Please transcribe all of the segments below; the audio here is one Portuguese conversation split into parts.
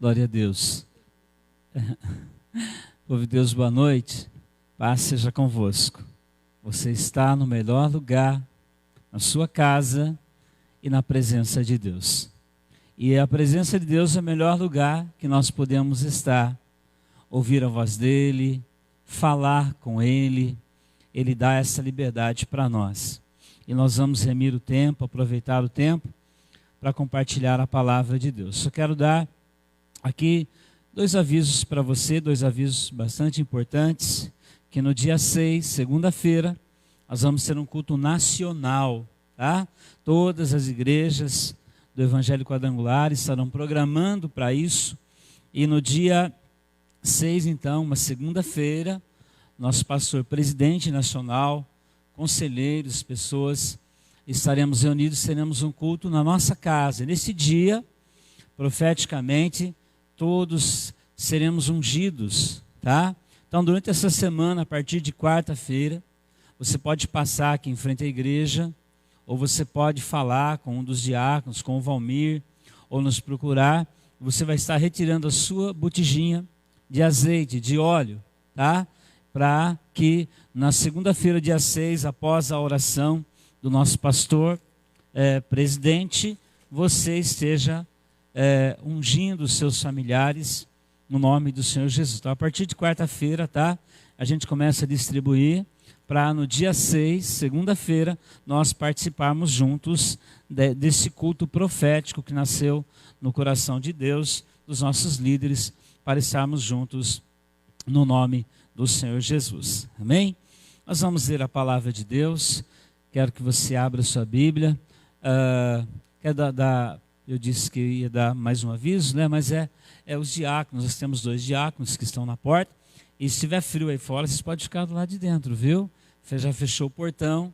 Glória a Deus. Povo de Deus, boa noite. Paz seja convosco. Você está no melhor lugar, na sua casa e na presença de Deus. E a presença de Deus é o melhor lugar que nós podemos estar. Ouvir a voz dEle, falar com Ele. Ele dá essa liberdade para nós. E nós vamos remir o tempo, aproveitar o tempo para compartilhar a palavra de Deus. Só quero dar aqui dois avisos para você, dois avisos bastante importantes, que no dia 6, segunda-feira, nós vamos ter um culto nacional, tá? Todas as igrejas do Evangelho Quadrangular estarão programando para isso, e no dia 6, então, uma segunda-feira, nosso pastor presidente nacional, conselheiros, pessoas, estaremos reunidos, teremos um culto na nossa casa. Nesse dia, profeticamente, todos seremos ungidos, tá? Então, durante essa semana, a partir de quarta-feira, você pode passar aqui em frente à igreja, ou você pode falar com um dos diáconos, com o Valmir, ou nos procurar. Você vai estar retirando a sua botijinha de azeite, de óleo, tá? Para que na segunda-feira, dia 6, após a oração do nosso pastor presidente, você esteja ungindo os seus familiares no nome do Senhor Jesus. Então, a partir de quarta-feira, tá? A gente começa a distribuir para no dia 6, segunda-feira, nós participarmos juntos desse culto profético que nasceu no coração de Deus, dos nossos líderes, para estarmos juntos no nome do Senhor Jesus. Amém? Nós vamos ler a palavra de Deus. Quero que você abra sua Bíblia. Eu disse que ia dar mais um aviso, né? Mas é os diáconos. Nós temos 2 diáconos que estão na porta. E se tiver frio aí fora, vocês podem ficar do lado de dentro, viu? Você já fechou o portão,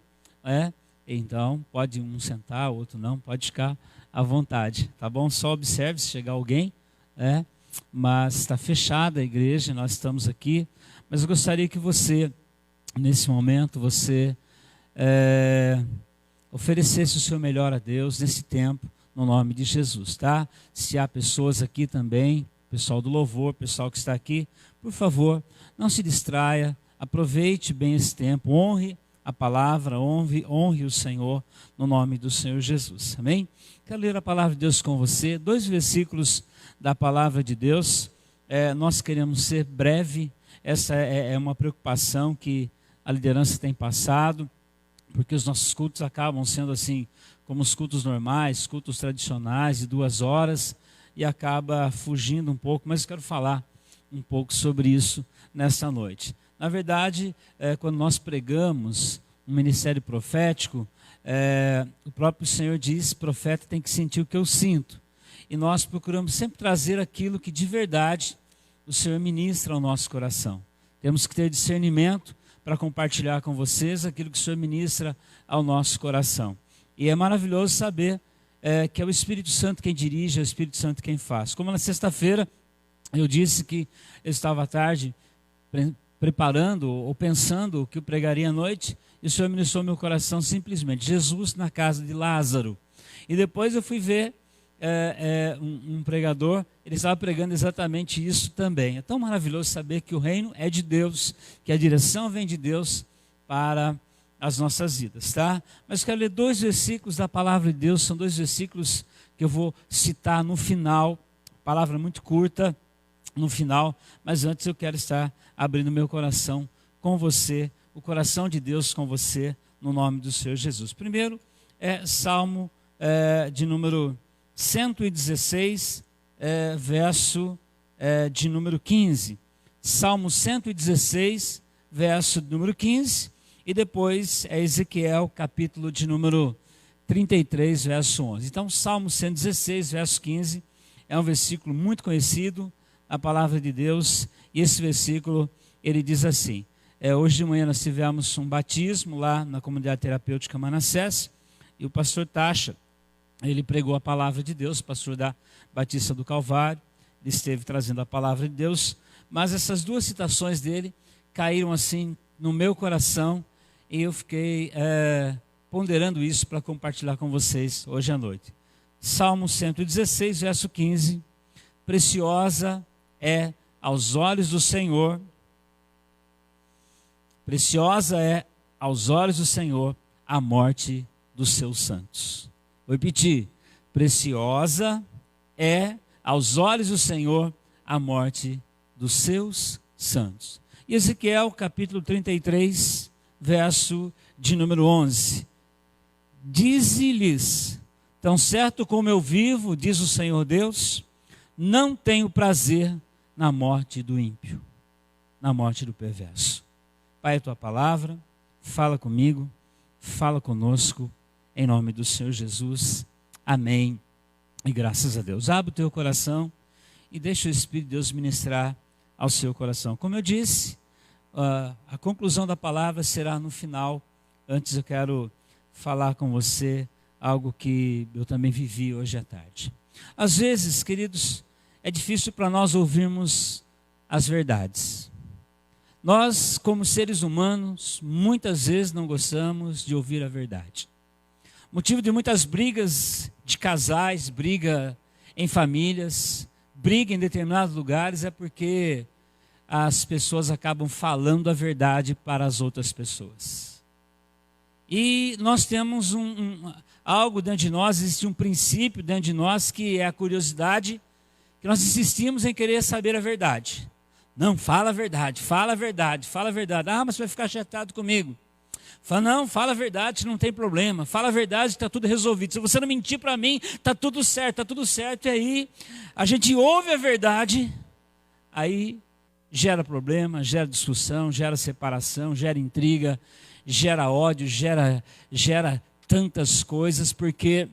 então pode um sentar, o outro não, pode ficar à vontade, tá bom? Só observe se chegar alguém, mas está fechada a igreja, nós estamos aqui. Mas eu gostaria que você, nesse momento, você oferecesse o seu melhor a Deus nesse tempo, no nome de Jesus, tá? Se há pessoas aqui também, pessoal do louvor, pessoal que está aqui, por favor, não se distraia, aproveite bem esse tempo, honre a palavra, honre o Senhor, no nome do Senhor Jesus, amém? Quero ler a palavra de Deus com você, 2 versículos da palavra de Deus. Nós queremos ser breve, essa é uma preocupação que a liderança tem passado, porque os nossos cultos acabam sendo assim, como os cultos normais, cultos tradicionais de 2 horas, e acaba fugindo um pouco, mas eu quero falar um pouco sobre isso nessa noite. Na verdade, quando nós pregamos um ministério profético, o próprio Senhor diz, profeta tem que sentir o que eu sinto. E nós procuramos sempre trazer aquilo que de verdade o Senhor ministra ao nosso coração. Temos que ter discernimento para compartilhar com vocês aquilo que o Senhor ministra ao nosso coração. E é maravilhoso saber que é o Espírito Santo quem dirige, é o Espírito Santo quem faz. Como na sexta-feira eu disse que eu estava à tarde preparando ou pensando o que eu pregaria à noite, e o Senhor ministrou meu coração simplesmente, Jesus na casa de Lázaro. E depois eu fui ver um pregador, ele estava pregando exatamente isso também. É tão maravilhoso saber que o reino é de Deus, que a direção vem de Deus para as nossas vidas, tá? Mas quero ler 2 versículos da palavra de Deus, são 2 versículos que eu vou citar no final, palavra muito curta no final, mas antes eu quero estar abrindo meu coração com você, o coração de Deus com você, no nome do Senhor Jesus. Primeiro Salmo de número 116, verso de número 15. Salmo 116, verso de número 15. E depois Ezequiel, capítulo de número 33, verso 11. Então, Salmo 116, verso 15, é um versículo muito conhecido, a palavra de Deus. E esse versículo, ele diz assim, hoje de manhã nós tivemos um batismo lá na comunidade terapêutica Manassés, e o pastor Tacha, ele pregou a palavra de Deus, pastor da Batista do Calvário, ele esteve trazendo a palavra de Deus, mas essas 2 citações dele caíram assim no meu coração, e eu fiquei ponderando isso para compartilhar com vocês hoje à noite. Salmo 116, verso 15, preciosa é aos olhos do Senhor, preciosa é aos olhos do Senhor a morte dos seus santos. Vou repetir, preciosa é aos olhos do Senhor a morte dos seus santos. E Ezequiel capítulo 33, verso de número 11. Dize-lhes, tão certo como eu vivo, diz o Senhor Deus, não tenho prazer na morte do ímpio, na morte do perverso. Pai, a tua palavra, fala comigo, fala conosco, em nome do Senhor Jesus. Amém. E graças a Deus. Abre o teu coração e deixa o Espírito de Deus ministrar ao seu coração. Como eu disse, a conclusão da palavra será no final. Antes eu quero falar com você algo que eu também vivi hoje à tarde. Às vezes, queridos, é difícil para nós ouvirmos as verdades. Nós, como seres humanos, muitas vezes não gostamos de ouvir a verdade. Motivo de muitas brigas de casais, briga em famílias, briga em determinados lugares é porque as pessoas acabam falando a verdade para as outras pessoas. E nós temos algo dentro de nós, existe um princípio dentro de nós que é a curiosidade, que nós insistimos em querer saber a verdade. Não, fala a verdade, fala a verdade, fala a verdade. Ah, mas você vai ficar chateado comigo. Fala, não, fala a verdade, não tem problema. Fala a verdade, está tudo resolvido. Se você não mentir para mim, está tudo certo, está tudo certo. E aí, a gente ouve a verdade, aí gera problema, gera discussão, gera separação, gera intriga, gera ódio, gera tantas coisas, porque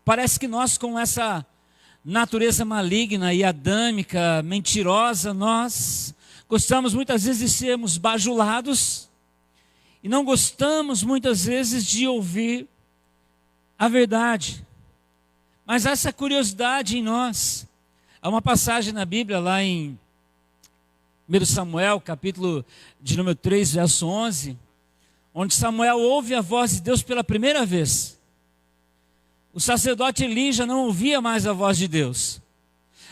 parece que nós, com essa natureza maligna e adâmica, mentirosa, nós gostamos muitas vezes de sermos bajulados e não gostamos muitas vezes de ouvir a verdade. Mas essa curiosidade em nós, há uma passagem na Bíblia lá em 1 Samuel, capítulo de número 3, verso 11, onde Samuel ouve a voz de Deus pela primeira vez. O sacerdote Eli já não ouvia mais a voz de Deus.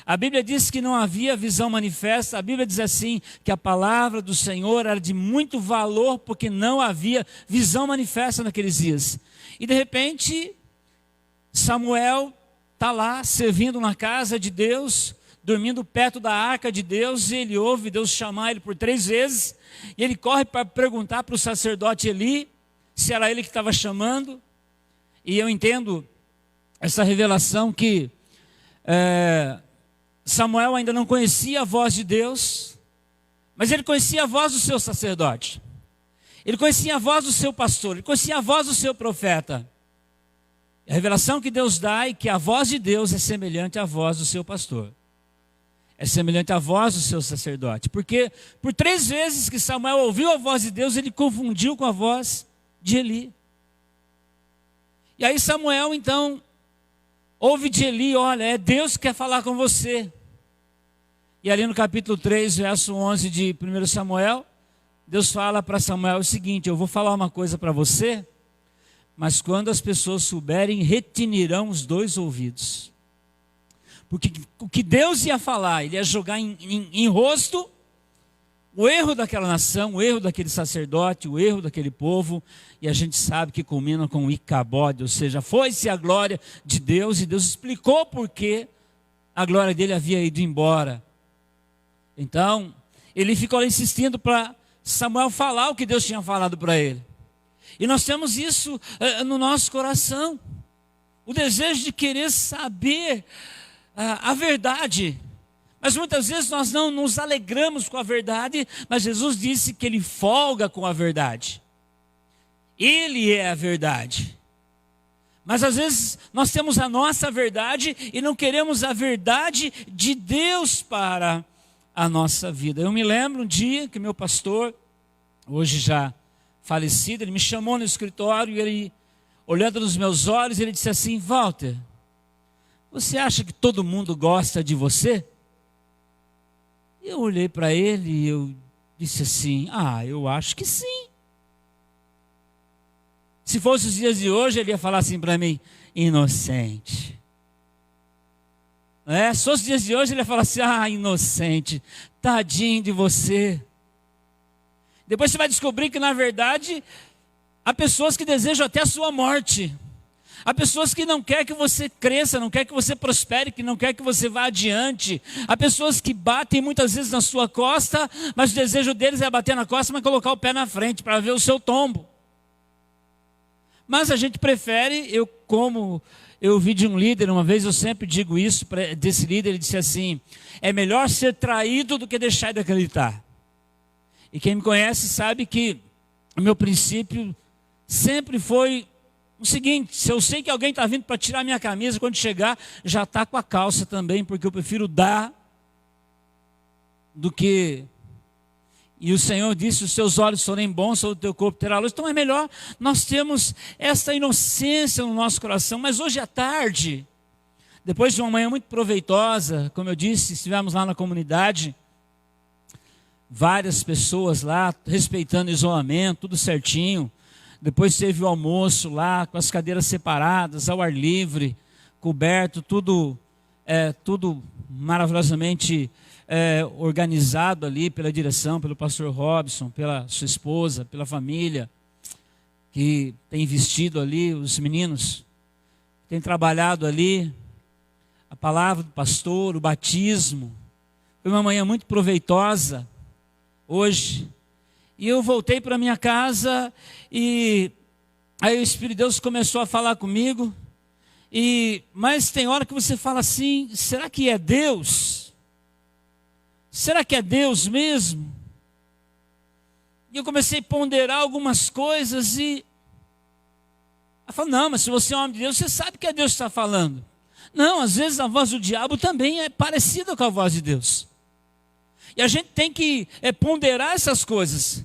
A Bíblia diz que não havia visão manifesta. A Bíblia diz assim, que a palavra do Senhor era de muito valor, porque não havia visão manifesta naqueles dias. E de repente, Samuel está lá, servindo na casa de Deus, dormindo perto da arca de Deus, e ele ouve Deus chamar ele por 3 vezes, e ele corre para perguntar para o sacerdote Eli, se era ele que estava chamando. E eu entendo essa revelação que Samuel ainda não conhecia a voz de Deus, mas ele conhecia a voz do seu sacerdote, ele conhecia a voz do seu pastor, ele conhecia a voz do seu profeta. A revelação que Deus dá é que a voz de Deus é semelhante à voz do seu pastor, é semelhante à voz do seu sacerdote, porque por 3 vezes que Samuel ouviu a voz de Deus, ele confundiu com a voz de Eli. E aí Samuel então ouve de Eli, olha, é Deus que quer falar com você. E ali no capítulo 3, verso 11 de 1 Samuel, Deus fala para Samuel o seguinte: eu vou falar uma coisa para você, mas quando as pessoas souberem, retinirão os 2 ouvidos. Porque o que Deus ia falar, ele ia jogar em rosto o erro daquela nação, o erro daquele sacerdote, o erro daquele povo, e a gente sabe que culmina com o Icabode, ou seja, foi-se a glória de Deus, e Deus explicou por que a glória dele havia ido embora. Então, ele ficou lá insistindo para Samuel falar o que Deus tinha falado para ele. E nós temos isso no nosso coração, o desejo de querer saber a verdade. Mas muitas vezes nós não nos alegramos com a verdade, mas Jesus disse que ele folga com a verdade. Ele é a verdade. Mas às vezes nós temos a nossa verdade e não queremos a verdade de Deus para a nossa vida. Eu me lembro um dia que meu pastor, hoje já falecido, ele me chamou no escritório e ele, olhando nos meus olhos, ele disse assim: Walter, você acha que todo mundo gosta de você? Eu olhei para ele e eu disse assim: eu acho que sim. Se fosse os dias de hoje, ele ia falar assim para mim: inocente. Se fosse dias de hoje, ele ia falar assim: ah, inocente, tadinho de você. Depois você vai descobrir que, na verdade, há pessoas que desejam até a sua morte. Há pessoas que não querem que você cresça, não querem que você prospere, que não querem que você vá adiante. Há pessoas que batem muitas vezes na sua costa, mas o desejo deles é bater na costa, mas colocar o pé na frente para ver o seu tombo. Mas a gente prefere, como eu ouvi de um líder uma vez, eu sempre digo isso desse líder, ele disse assim: é melhor ser traído do que deixar de acreditar. E quem me conhece sabe que o meu princípio sempre foi o seguinte: se eu sei que alguém está vindo para tirar minha camisa, quando chegar, já está com a calça também, porque eu prefiro dar do que... E o Senhor disse: os seus olhos forem bons, sobre o teu corpo terá luz. Então é melhor nós termos essa inocência no nosso coração. Mas hoje à tarde, depois de uma manhã muito proveitosa, como eu disse, estivemos lá na comunidade, várias pessoas lá, respeitando o isolamento, tudo certinho. Depois teve o almoço lá, com as cadeiras separadas, ao ar livre, coberto, tudo maravilhosamente organizado ali pela direção, pelo pastor Robson, pela sua esposa, pela família, que tem investido ali, os meninos, tem trabalhado ali, a palavra do pastor, o batismo. Foi uma manhã muito proveitosa hoje. E eu voltei para minha casa e aí o Espírito de Deus começou a falar comigo. Mas tem hora que você fala assim: será que é Deus? Será que é Deus mesmo? E eu comecei a ponderar algumas coisas e eu falo: não, mas se você é homem de Deus, você sabe que é Deus que está falando. Não, às vezes a voz do diabo também é parecida com a voz de Deus. E a gente tem que ponderar essas coisas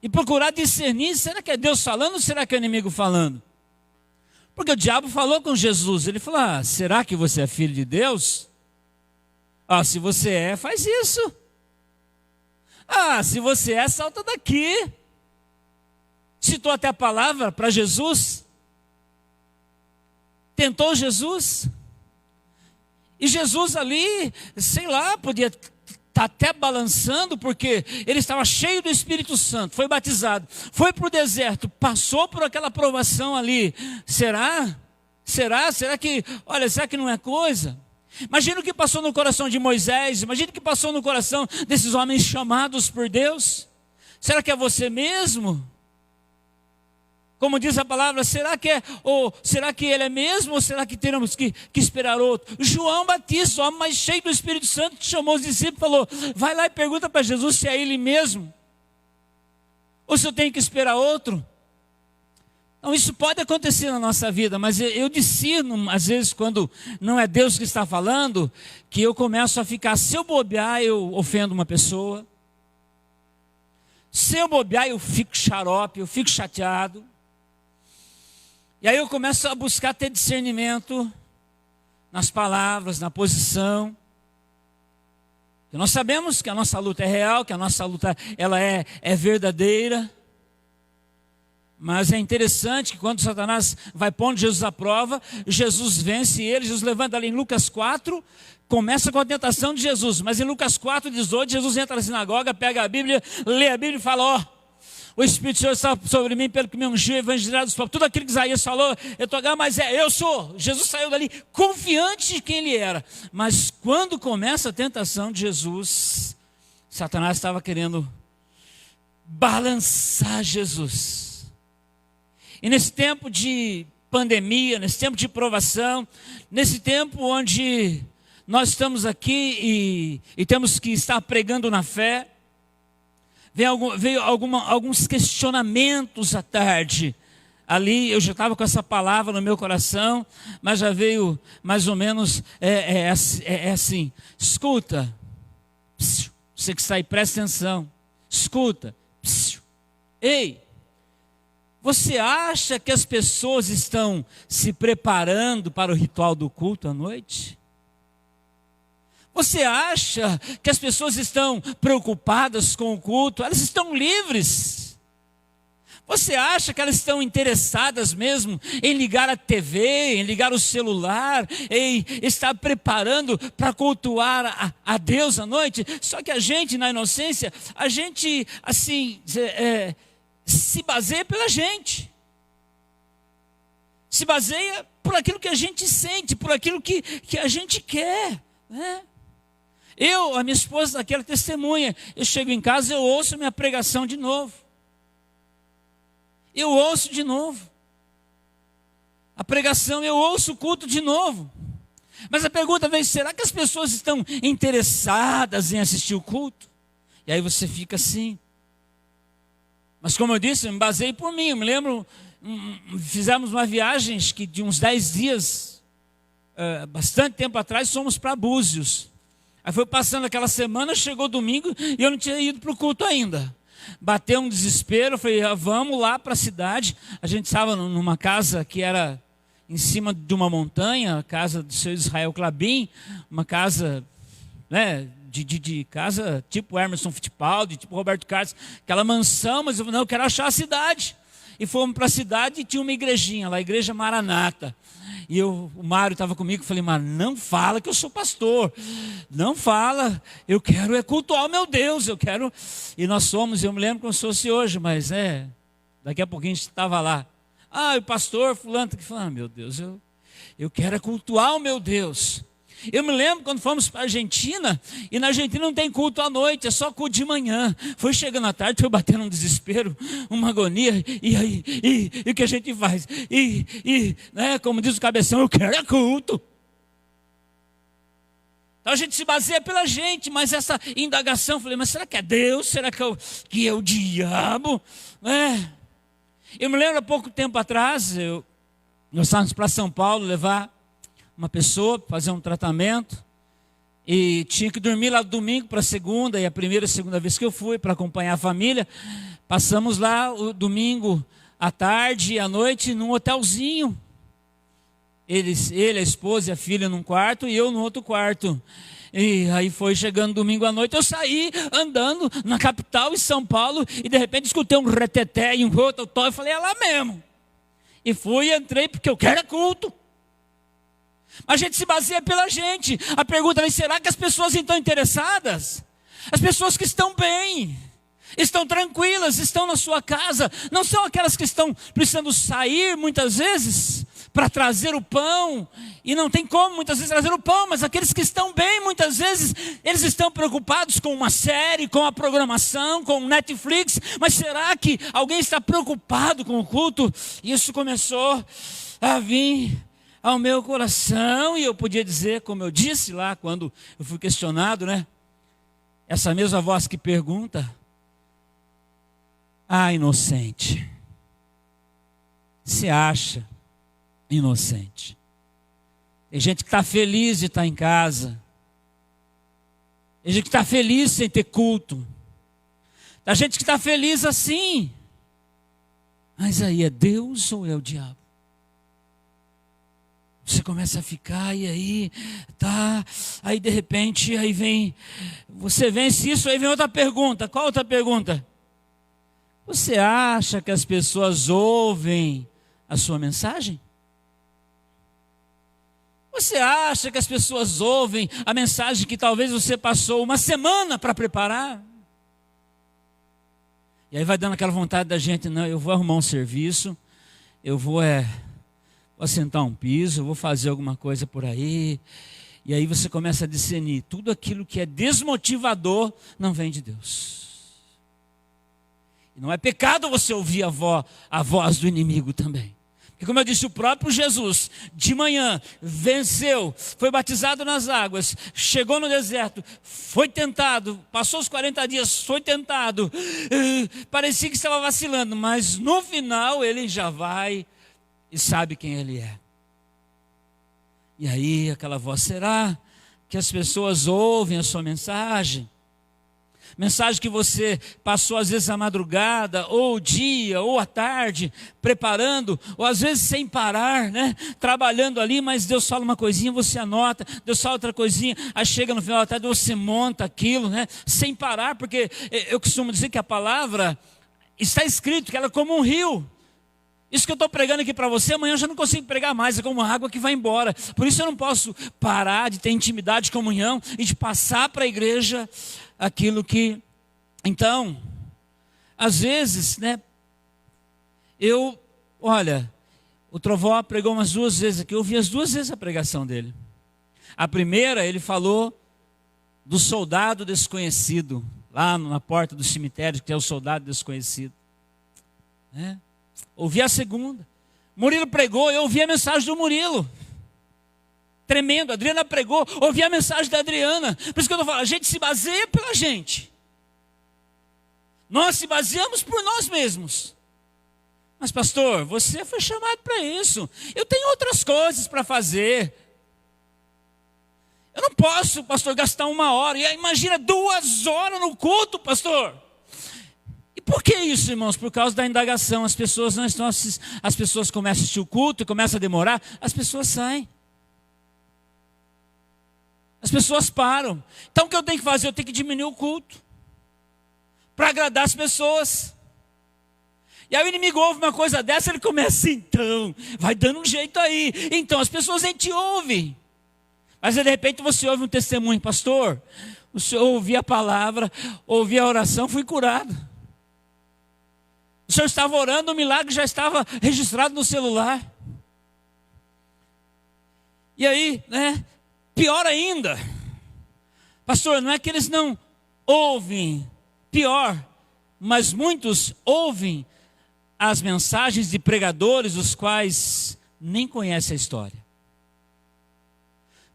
e procurar discernir: será que é Deus falando ou será que é o inimigo falando? Porque o diabo falou com Jesus, ele falou: ah, será que você é filho de Deus? Ah, se você é, faz isso. Ah, se você é, salta daqui. Citou até a palavra para Jesus. Tentou Jesus. E Jesus ali, sei lá, podia estar até balançando, porque ele estava cheio do Espírito Santo, foi batizado, foi para o deserto, passou por aquela provação ali. Será? Será que, olha, será que não é coisa? Imagina o que passou no coração de Moisés, imagina o que passou no coração desses homens chamados por Deus. Será que é você mesmo? Como diz a palavra, será que ele é mesmo, ou será que teremos que esperar outro? João Batista, o homem mais cheio do Espírito Santo, chamou os discípulos e falou: vai lá e pergunta para Jesus se é ele mesmo, ou se eu tenho que esperar outro. Então isso pode acontecer na nossa vida, mas eu discerno, às vezes, quando não é Deus que está falando, que eu começo a ficar, se eu bobear, eu ofendo uma pessoa. Se eu bobear, eu fico xarope, eu fico chateado. E aí eu começo a buscar ter discernimento nas palavras, na posição. E nós sabemos que a nossa luta é real, que a nossa luta ela é verdadeira. Mas é interessante que quando Satanás vai pondo Jesus à prova, Jesus vence ele. Jesus levanta ali em Lucas 4, começa com a tentação de Jesus. Mas em Lucas 4:18, Jesus entra na sinagoga, pega a Bíblia, lê a Bíblia e fala: ó, o Espírito do Senhor está sobre mim, pelo que me ungiu, evangelizar os pobres. Tudo aquilo que Isaías falou, mas eu sou. Jesus saiu dali confiante de quem ele era. Mas quando começa a tentação de Jesus, Satanás estava querendo balançar Jesus. E nesse tempo de pandemia, nesse tempo de provação, nesse tempo onde nós estamos aqui e temos que estar pregando na fé, veio alguns questionamentos à tarde. Ali eu já estava com essa palavra no meu coração, mas já veio mais ou menos assim: escuta, você que está aí, presta atenção, escuta, ei, você acha que as pessoas estão se preparando para o ritual do culto à noite? Você acha que as pessoas estão preocupadas com o culto? Elas estão livres. Você acha que elas estão interessadas mesmo em ligar a TV, em ligar o celular, em estar preparando para cultuar a Deus à noite? Só que a gente, na inocência, a gente, assim, se baseia pela gente. Se baseia por aquilo que a gente sente, por aquilo que a gente quer, né? A minha esposa, aquela testemunha, eu chego em casa, eu ouço minha pregação de novo. Eu ouço de novo. A pregação, eu ouço o culto de novo. Mas a pergunta vem, será que as pessoas estão interessadas em assistir o culto? E aí você fica assim. Mas como eu disse, eu me baseei por mim. Eu me lembro, fizemos uma viagem de uns 10 dias, bastante tempo atrás, fomos para Búzios. Aí foi passando aquela semana, chegou domingo e eu não tinha ido para o culto ainda. Bateu um desespero, eu falei, vamos lá para a cidade. A gente estava numa casa que era em cima de uma montanha, a casa do seu Israel Clabin, uma casa, né, de casa tipo Emerson Fittipaldi, tipo Roberto Carlos, aquela mansão, mas eu quero achar a cidade. E fomos para a cidade e tinha uma igrejinha lá, a Igreja Maranata. E o Mário estava comigo, falei, Mário, não fala que eu sou pastor, não fala, eu quero cultuar o meu Deus, eu quero, e nós somos, eu me lembro como se fosse hoje, mas daqui a pouquinho a gente estava lá, o pastor fulano, que falou, meu Deus, eu quero cultuar o meu Deus. Eu me lembro quando fomos para a Argentina, e na Argentina não tem culto à noite, é só culto de manhã. Foi chegando à tarde, foi batendo um desespero, uma agonia, e aí, e o que a gente faz? Né, como diz o cabeção, eu quero culto. Então a gente se baseia pela gente, mas essa indagação, eu falei, mas será que é Deus? Será que é o diabo? Eu me lembro há pouco tempo atrás, nós estávamos para São Paulo levar uma pessoa fazer um tratamento e tinha que dormir lá domingo para segunda, e a primeira e segunda vez que eu fui para acompanhar a família, passamos lá o domingo à tarde e à noite num hotelzinho, ele, a esposa e a filha num quarto e eu no outro quarto. E aí foi chegando domingo à noite, eu saí andando na capital, em São Paulo, e de repente escutei um reteté e um outro, eu falei, é lá mesmo. E fui e entrei porque eu quero culto. A gente se baseia pela gente. A pergunta é, será que as pessoas estão interessadas? As pessoas que estão bem, estão tranquilas, estão na sua casa, não são aquelas que estão precisando sair muitas vezes para trazer o pão, e não tem como muitas vezes trazer o pão, mas aqueles que estão bem, muitas vezes, eles estão preocupados com uma série, com a programação, com o Netflix, mas será que alguém está preocupado com o culto? Isso começou a vir ao meu coração, e eu podia dizer, como eu disse lá, quando eu fui questionado, né? Essa mesma voz que pergunta, inocente, se acha inocente. Tem gente que está feliz de estar em casa, tem gente que está feliz sem ter culto, tem gente que está feliz assim, mas aí é Deus ou é o diabo? Você começa a ficar, e aí, aí de repente, aí vem, você vence isso, aí vem outra pergunta. Qual outra pergunta? Você acha que as pessoas ouvem a sua mensagem? Você acha que as pessoas ouvem a mensagem que talvez você passou uma semana para preparar? E aí vai dando aquela vontade da gente, não, eu vou arrumar um serviço, eu vou assentar um piso, eu vou fazer alguma coisa por aí. E aí você começa a discernir, tudo aquilo que é desmotivador não vem de Deus. E não é pecado você ouvir a voz do inimigo também. Porque como eu disse, o próprio Jesus, de manhã, venceu, foi batizado nas águas, chegou no deserto, foi tentado, passou os 40 dias, foi tentado, parecia que estava vacilando, mas no final ele já vai e sabe quem ele é. E aí aquela voz, será que as pessoas ouvem a sua mensagem? Mensagem que você passou às vezes a madrugada, ou o dia, ou a tarde, preparando, ou às vezes sem parar, né? Trabalhando ali, mas Deus fala uma coisinha, você anota, Deus fala outra coisinha, aí chega no final da tarde, você monta aquilo, né? Sem parar, porque eu costumo dizer que a palavra, está escrito que ela é como um rio. Isso que eu estou pregando aqui para você, amanhã eu já não consigo pregar mais, é como água que vai embora. Por isso eu não posso parar de ter intimidade, comunhão e de passar para a igreja aquilo que... Então, às vezes, né, olha, o Trovó pregou umas 2 vezes aqui, eu ouvi as 2 vezes a pregação dele. A primeira, ele falou do soldado desconhecido, lá na porta do cemitério, que é o soldado desconhecido. Né? Ouvi a segunda. Murilo pregou, eu ouvi a mensagem do Murilo. Tremendo. A Adriana pregou, ouvi a mensagem da Adriana. Por isso que eu estou falando, a gente se baseia pela gente. Nós se baseamos por nós mesmos. Mas pastor, você foi chamado para isso. Eu tenho outras coisas para fazer. Eu não posso, pastor, gastar 1 hora. E imagina 2 horas no culto, pastor. E por que isso, irmãos? Por causa da indagação. As pessoas não estão as pessoas começam a assistir o culto e começa a demorar, as pessoas saem. As pessoas param. Então o que eu tenho que fazer? Eu tenho que diminuir o culto para agradar as pessoas. E aí o inimigo ouve uma coisa dessa, ele começa, então, vai dando um jeito aí. Então as pessoas nem te ouvem. Mas de repente você ouve um testemunho, pastor, o senhor ouvia a palavra, ouvia a oração, fui curado. O senhor estava orando, o milagre já estava registrado no celular. E aí, né, pior ainda, pastor, não é que eles não ouvem, pior, mas muitos ouvem as mensagens de pregadores, os quais nem conhecem a história.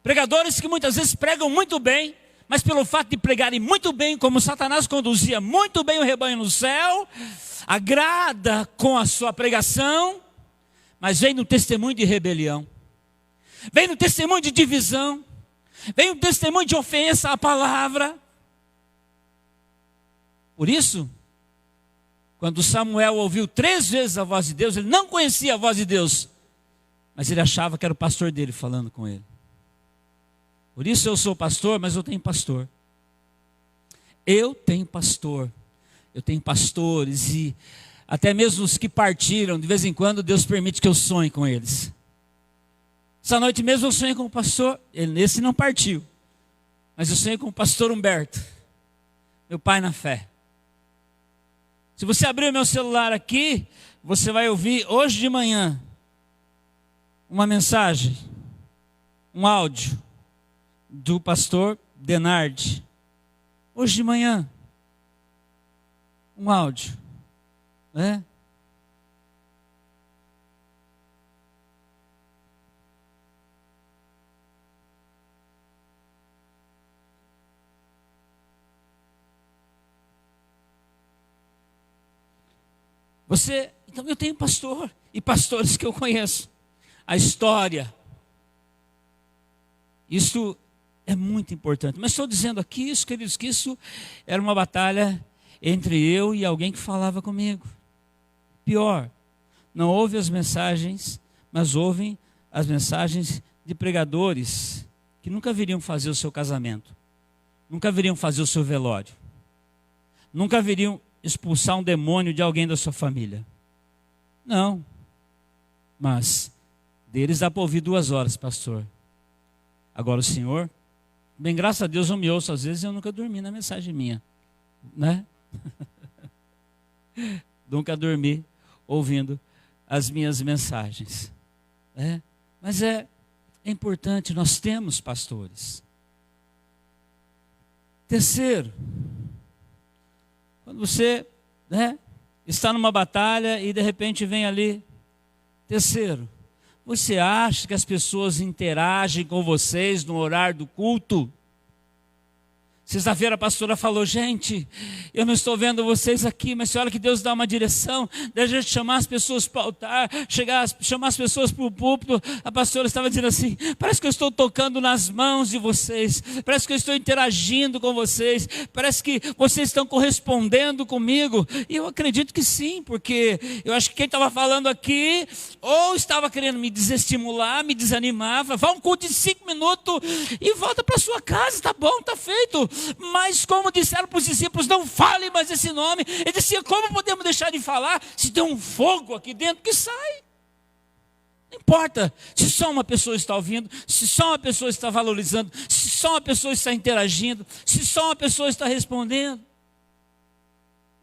Pregadores que muitas vezes pregam muito bem, mas pelo fato de pregarem muito bem, como Satanás conduzia muito bem o rebanho no céu, agrada com a sua pregação, mas vem no testemunho de rebelião, vem no testemunho de divisão, vem no testemunho de ofensa à palavra. Por isso, quando Samuel ouviu 3 vezes a voz de Deus, ele não conhecia a voz de Deus, mas ele achava que era o pastor dele falando com ele. Por isso eu sou pastor, mas eu tenho pastor. Eu tenho pastor. Eu tenho pastores e até mesmo os que partiram, de vez em quando Deus permite que eu sonhe com eles. Essa noite mesmo eu sonhei com o pastor, esse não partiu, mas eu sonhei com o pastor Humberto, meu pai na fé. Se você abrir o meu celular aqui, você vai ouvir hoje de manhã uma mensagem, um áudio do pastor Denardi. Hoje de manhã, um áudio, né? Então eu tenho pastor e pastores que eu conheço. A história. Isso é muito importante. Mas estou dizendo aqui isso, queridos, que isso era uma batalha entre eu e alguém que falava comigo. Pior, não ouve as mensagens, mas ouvem as mensagens de pregadores que nunca viriam fazer o seu casamento, nunca viriam fazer o seu velório, nunca viriam expulsar um demônio de alguém da sua família. Não. Mas deles dá para ouvir 2 horas, pastor. Agora o senhor, bem, graças a Deus eu me ouço às vezes, eu nunca dormi na mensagem minha, né? Nunca dormi ouvindo as minhas mensagens, né? Mas é importante, nós temos pastores. Terceiro, quando você, né, está numa batalha e de repente vem ali. Terceiro, você acha que as pessoas interagem com vocês no horário do culto? Sexta-feira a pastora falou, gente, eu não estou vendo vocês aqui, mas se olha que Deus dá uma direção, deixa eu chamar as pessoas para o altar, chamar as pessoas para o púlpito. A pastora estava dizendo assim, parece que eu estou tocando nas mãos de vocês, parece que eu estou interagindo com vocês, parece que vocês estão correspondendo comigo. E eu acredito que sim, porque eu acho que quem estava falando aqui, ou estava querendo me desestimular, me desanimar, vá um culto de 5 minutos e volta para sua casa, tá bom, tá feito. Mas como disseram para os discípulos, não fale mais esse nome. Ele dizia, como podemos deixar de falar se tem um fogo aqui dentro que sai? Não importa se só uma pessoa está ouvindo, se só uma pessoa está valorizando, se só uma pessoa está interagindo, se só uma pessoa está respondendo.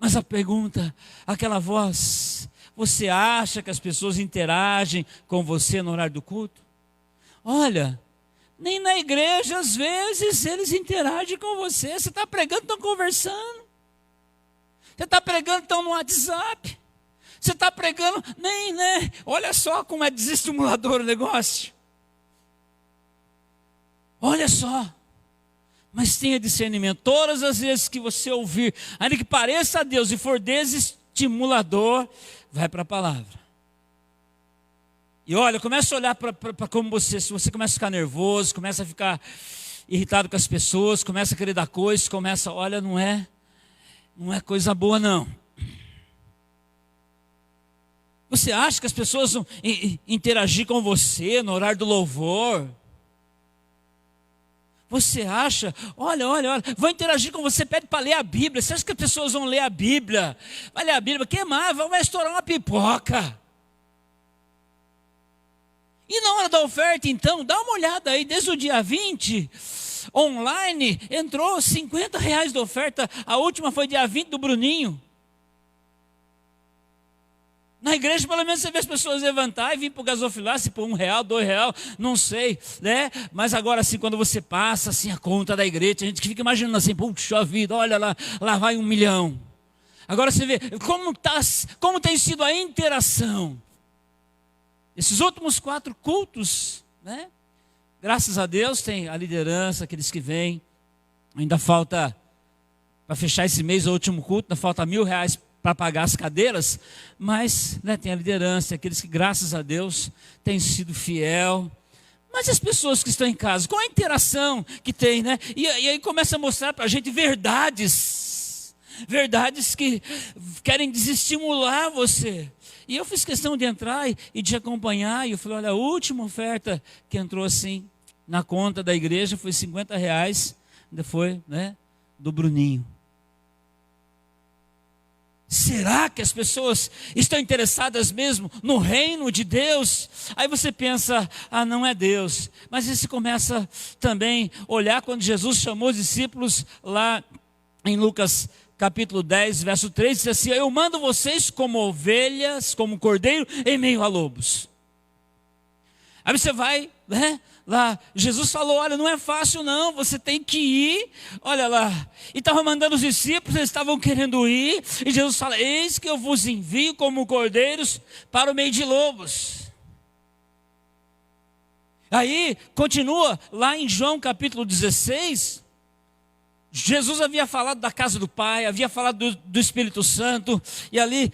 Mas a pergunta, aquela voz, você acha que as pessoas interagem com você no horário do culto? Olha, nem na igreja às vezes eles interagem com você. Você está pregando, estão conversando. Você está pregando, estão no WhatsApp. Você está pregando, nem, né? Olha só como é desestimulador o negócio. Olha só. Mas tenha discernimento. Todas as vezes que você ouvir, ainda que pareça a Deus e for desestimulador, vai para a palavra. E olha, começa a olhar para como você, se você começa a ficar nervoso, começa a ficar irritado com as pessoas, começa a querer dar coisas, começa, olha, não é coisa boa não. Você acha que as pessoas vão interagir com você no horário do louvor? Você acha, olha, vão interagir com você, pede para ler a Bíblia. Você acha que as pessoas vão ler a Bíblia? Vai ler a Bíblia, que mais? Vai estourar uma pipoca. E na hora da oferta, então, dá uma olhada aí, desde o dia 20, online, entrou R$50 de oferta. A última foi dia 20 do Bruninho. Na igreja, pelo menos, você vê as pessoas levantar e vir para o gasofilar, se por R$1, R$2, não sei, né? Mas agora, assim, quando você passa, assim, a conta da igreja, a gente fica imaginando assim, puxa vida, olha lá vai 1 milhão. Agora você vê, como tem sido a interação. Esses últimos 4 cultos, né? Graças a Deus, tem a liderança, aqueles que vêm. Ainda falta, para fechar esse mês, o último culto, ainda falta R$1.000 para pagar as cadeiras, mas né, tem a liderança, aqueles que, graças a Deus, têm sido fiel. Mas as pessoas que estão em casa, qual a interação que tem, né? E aí começa a mostrar para a gente verdades que querem desestimular você. E eu fiz questão de entrar e de acompanhar, e eu falei, olha, a última oferta que entrou assim, na conta da igreja, foi R$50, ainda foi, né, do Bruninho. Será que as pessoas estão interessadas mesmo no reino de Deus? Aí você pensa, não é Deus. Mas aí você começa também a olhar quando Jesus chamou os discípulos lá em Lucas capítulo 10, verso 3, diz assim, eu mando vocês como ovelhas, como cordeiro, em meio a lobos. Aí você vai, né, lá, Jesus falou, olha, não é fácil não, você tem que ir, olha lá. E estava mandando os discípulos, eles estavam querendo ir, e Jesus fala, eis que eu vos envio como cordeiros para o meio de lobos. Aí, continua, lá em João capítulo 16, Jesus havia falado da casa do Pai, havia falado do Espírito Santo, e ali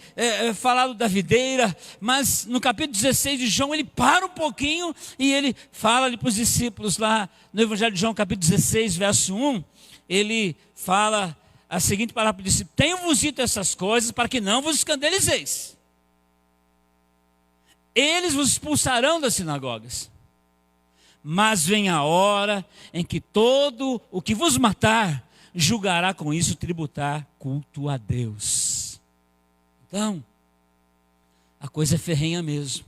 falado da videira, mas no capítulo 16 de João, ele para um pouquinho, e ele fala ali para os discípulos lá, no Evangelho de João, capítulo 16, verso 1, ele fala a seguinte palavra para os discípulos, tenho-vos dito essas coisas para que não vos escandalizeis. Eles vos expulsarão das sinagogas, mas vem a hora em que todo o que vos matar, julgará com isso tributar culto a Deus. Então, a coisa é ferrenha mesmo.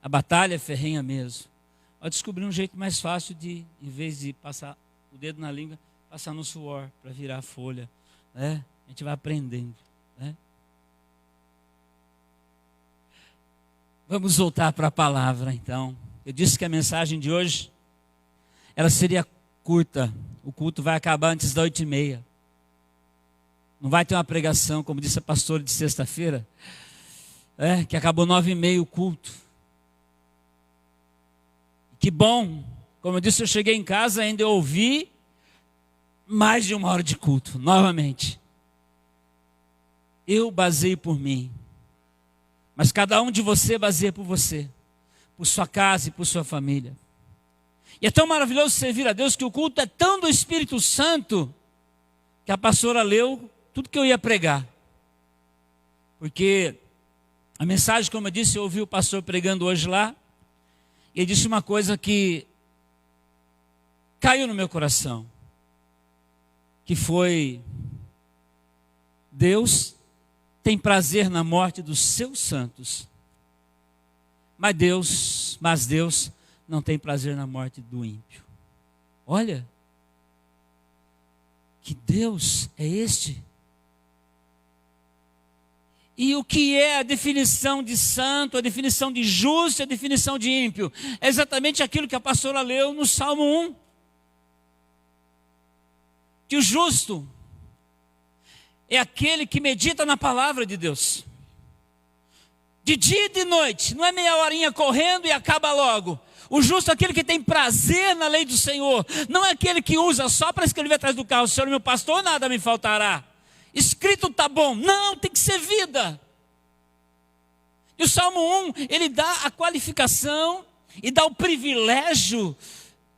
A batalha é ferrenha mesmo. Eu descobri um jeito mais fácil de, em vez de passar o dedo na língua, passar no suor para virar a folha. Né? A gente vai aprendendo. Né? Vamos voltar para a palavra então. Eu disse que a mensagem de hoje, ela seria curta. O culto vai acabar antes das 8h30. Não vai ter uma pregação, como disse a pastora de sexta-feira, que acabou 9h30 o culto. Que bom, como eu disse, eu cheguei em casa, ainda eu ouvi mais de 1 hora de culto, novamente. Eu baseio por mim, mas cada um de você baseia por você, por sua casa e por sua família. E é tão maravilhoso servir a Deus que o culto é tão do Espírito Santo que a pastora leu tudo que eu ia pregar. Porque a mensagem, como eu disse, eu ouvi o pastor pregando hoje lá, e ele disse uma coisa que caiu no meu coração. que foi: Deus tem prazer na morte dos seus santos, mas Deus não tem prazer na morte do ímpio. Olha, que Deus é este? E o que é a definição de santo, a definição de justo, a definição de ímpio? É exatamente aquilo que a pastora leu no Salmo 1. Que o justo é aquele que medita na palavra de Deus. De dia e de noite, não é meia horinha correndo e acaba logo. O justo é aquele que tem prazer na lei do Senhor. Não é aquele que usa só para escrever atrás do carro: Senhor meu pastor, nada me faltará. Escrito está bom. Não, tem que ser vida. E o Salmo 1, ele dá a qualificação e dá o privilégio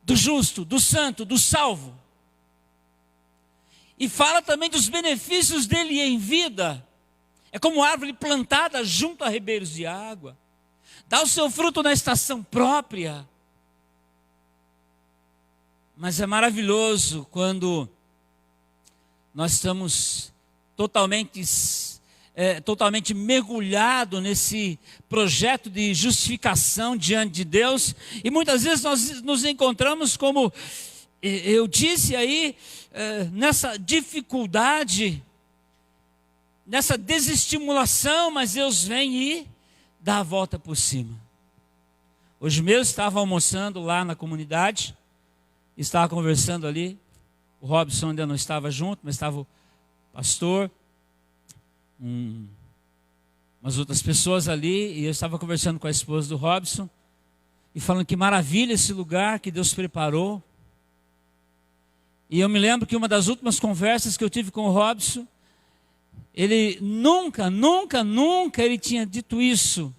do justo, do santo, do salvo. E fala também dos benefícios dele em vida. É como árvore plantada junto a ribeiros de água. Dá o seu fruto na estação própria. Mas é maravilhoso quando nós estamos totalmente mergulhados nesse projeto de justificação diante de Deus. E muitas vezes nós nos encontramos, como eu disse aí, nessa dificuldade, nessa desestimulação, mas Deus vem e dá a volta por cima. Hoje mesmo estava almoçando lá na comunidade, estava conversando ali. O Robson ainda não estava junto, mas estava o pastor, umas outras pessoas ali, e eu estava conversando com a esposa do Robson, e falando que maravilha esse lugar que Deus preparou. E eu me lembro que uma das últimas conversas que eu tive com o Robson, ele nunca ele tinha dito isso,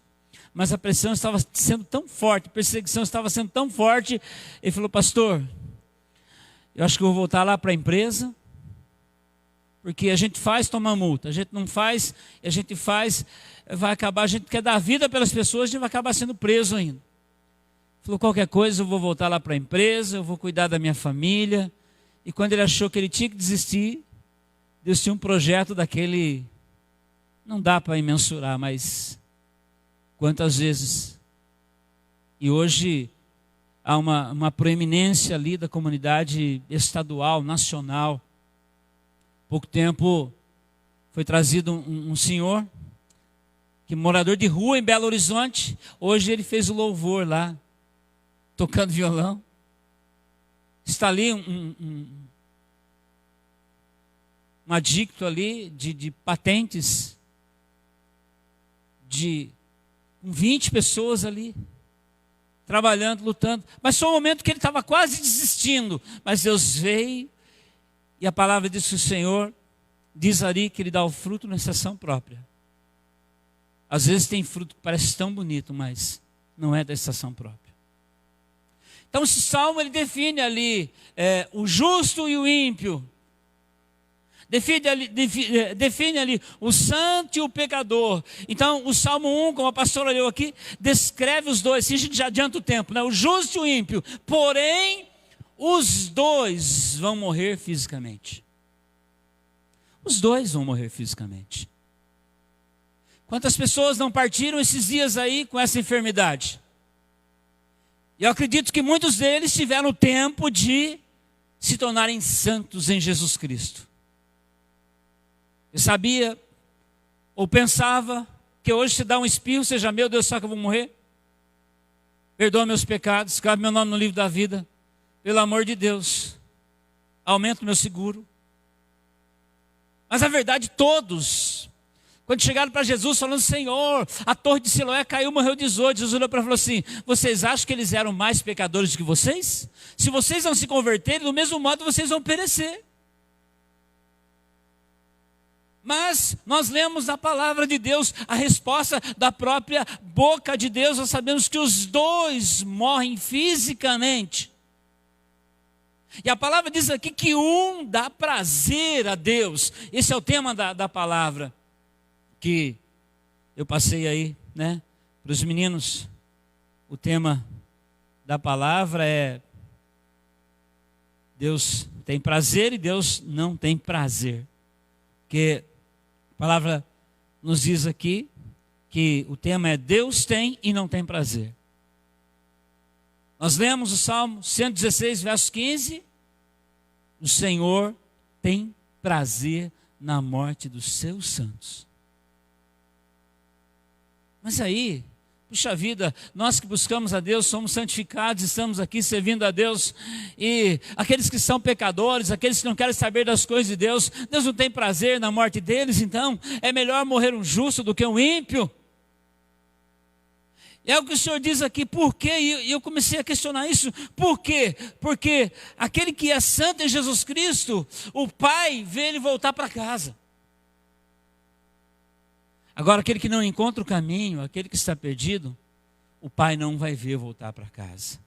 mas a pressão estava sendo tão forte, a perseguição estava sendo tão forte. Ele falou: pastor, eu acho que eu vou voltar lá para a empresa, porque a gente faz, toma multa, a gente não faz, a gente faz, vai acabar, a gente quer dar vida pelas pessoas, a gente vai acabar sendo preso ainda. Ele falou: qualquer coisa eu vou voltar lá para a empresa, eu vou cuidar da minha família. E quando ele achou que ele tinha que desistir, Deus tinha um projeto daquele, não dá para imensurar, mas quantas vezes. E hoje há uma proeminência ali da comunidade estadual, nacional. Pouco tempo foi trazido um senhor, que morador de rua em Belo Horizonte. Hoje ele fez o louvor lá, tocando violão. Está ali um adicto ali de patentes, com 20 pessoas ali, trabalhando, lutando. Mas foi um momento que ele estava quase desistindo. Mas Deus veio, e a palavra diz que o Senhor diz ali que Ele dá o fruto na estação própria. Às vezes tem fruto que parece tão bonito, mas não é da estação própria. Então esse salmo ele define ali o justo e o ímpio. Define ali o santo e o pecador. Então o Salmo 1, como a pastora leu aqui, descreve os dois. Se a gente já adianta o tempo, né? O justo e o ímpio. Porém, os dois vão morrer fisicamente. Os dois vão morrer fisicamente. Quantas pessoas não partiram esses dias aí com essa enfermidade? E eu acredito que muitos deles tiveram tempo de se tornarem santos em Jesus Cristo. Eu sabia, ou pensava, que hoje se dá um espirro, seja meu Deus, sabe que eu vou morrer? Perdoa meus pecados, escreve meu nome no livro da vida. Pelo amor de Deus, aumenta o meu seguro. Mas a verdade, todos, quando chegaram para Jesus falando: Senhor, a torre de Siloé caiu, morreu 18. Jesus olhou para ele e falou assim: vocês acham que eles eram mais pecadores do que vocês? Se vocês não se converterem, do mesmo modo vocês vão perecer. Mas nós lemos na palavra de Deus a resposta da própria boca de Deus. Nós sabemos que os dois morrem fisicamente. E a palavra diz aqui que um dá prazer a Deus. Esse é o tema da palavra que eu passei aí, né, para os meninos. O tema da palavra é: Deus tem prazer e Deus não tem prazer. Porque a palavra nos diz aqui que o tema é Deus tem e não tem prazer. Nós lemos o Salmo 116, verso 15. O Senhor tem prazer na morte dos seus santos. Mas aí, puxa vida, nós que buscamos a Deus, somos santificados, estamos aqui servindo a Deus, e aqueles que são pecadores, aqueles que não querem saber das coisas de Deus, Deus não tem prazer na morte deles, então é melhor morrer um justo do que um ímpio. É o que o Senhor diz aqui, por quê? E eu comecei a questionar isso, por quê? Porque aquele que é santo em Jesus Cristo, o Pai vê ele voltar para casa. Agora, aquele que não encontra o caminho, aquele que está perdido, o Pai não vai ver voltar para casa.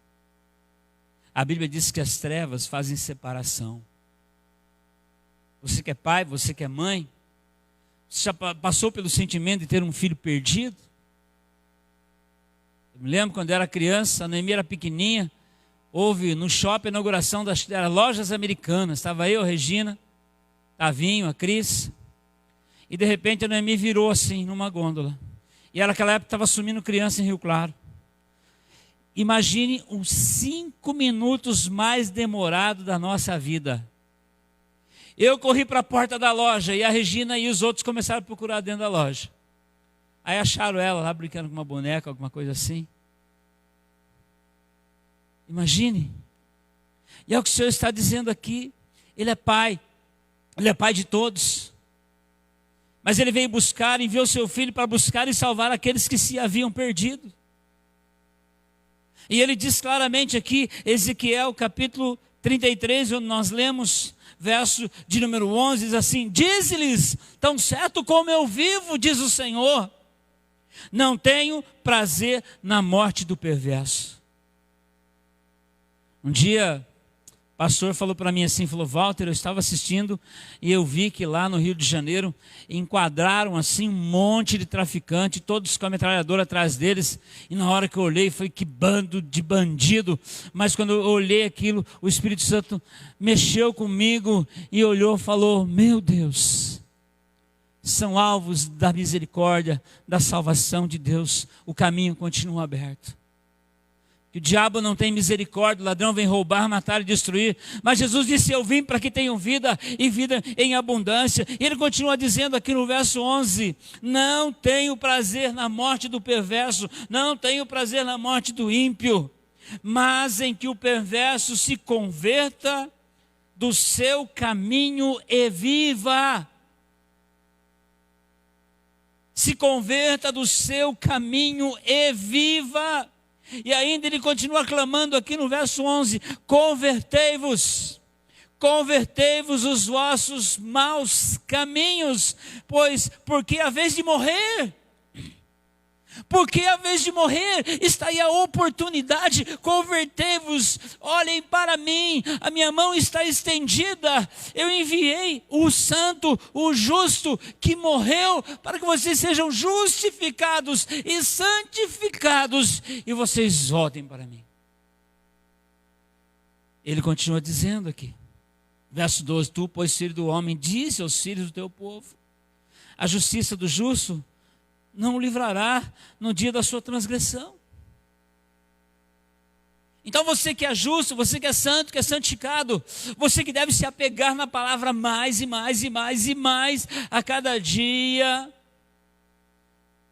A Bíblia diz que as trevas fazem separação. Você que é pai, você que é mãe, você já passou pelo sentimento de ter um filho perdido? Eu me lembro quando eu era criança, a Noemi era pequenininha, houve no shopping a inauguração das lojas americanas. Estava eu, a Regina, Tavinho, a Cris. E de repente a Noemi virou assim, numa gôndola. E ela naquela época estava assumindo criança em Rio Claro. Imagine os 5 minutos mais demorados da nossa vida. Eu corri para a porta da loja e a Regina e os outros começaram a procurar dentro da loja. Aí acharam ela lá brincando com uma boneca, alguma coisa assim. Imagine. E é o que o Senhor está dizendo aqui. Ele é pai de todos. Mas ele veio buscar, enviou seu filho para buscar e salvar aqueles que se haviam perdido. E ele diz claramente aqui, Ezequiel capítulo 33, onde nós lemos, verso de número 11, diz assim: dize-lhes, tão certo como eu vivo, diz o Senhor, não tenho prazer na morte do perverso. Um dia, o pastor falou para mim assim, falou: Walter, eu estava assistindo e eu vi que lá no Rio de Janeiro enquadraram assim um monte de traficante, todos com a metralhadora atrás deles, e na hora que eu olhei, foi que bando de bandido. Mas quando eu olhei aquilo, o Espírito Santo mexeu comigo e olhou e falou: meu Deus, são alvos da misericórdia, da salvação de Deus, o caminho continua aberto. Que o diabo não tem misericórdia, o ladrão vem roubar, matar e destruir. Mas Jesus disse: eu vim para que tenham vida e vida em abundância. E ele continua dizendo aqui no verso 11: não tenho prazer na morte do perverso, não tenho prazer na morte do ímpio, mas em que o perverso se converta do seu caminho e viva. Se converta do seu caminho e viva. E ainda ele continua clamando aqui no verso 11: convertei-vos os vossos maus caminhos, pois porque a vez de morrer, está aí a oportunidade, convertei-vos, olhem para mim, a minha mão está estendida, eu enviei o santo, o justo, que morreu, para que vocês sejam justificados e santificados, e vocês voltem para mim. Ele continua dizendo aqui, verso 12: tu, pois filho do homem, disse aos filhos do teu povo, a justiça do justo não o livrará no dia da sua transgressão. Então você que é justo, você que é santo, que é santificado, você que deve se apegar na palavra mais e mais e mais e mais a cada dia,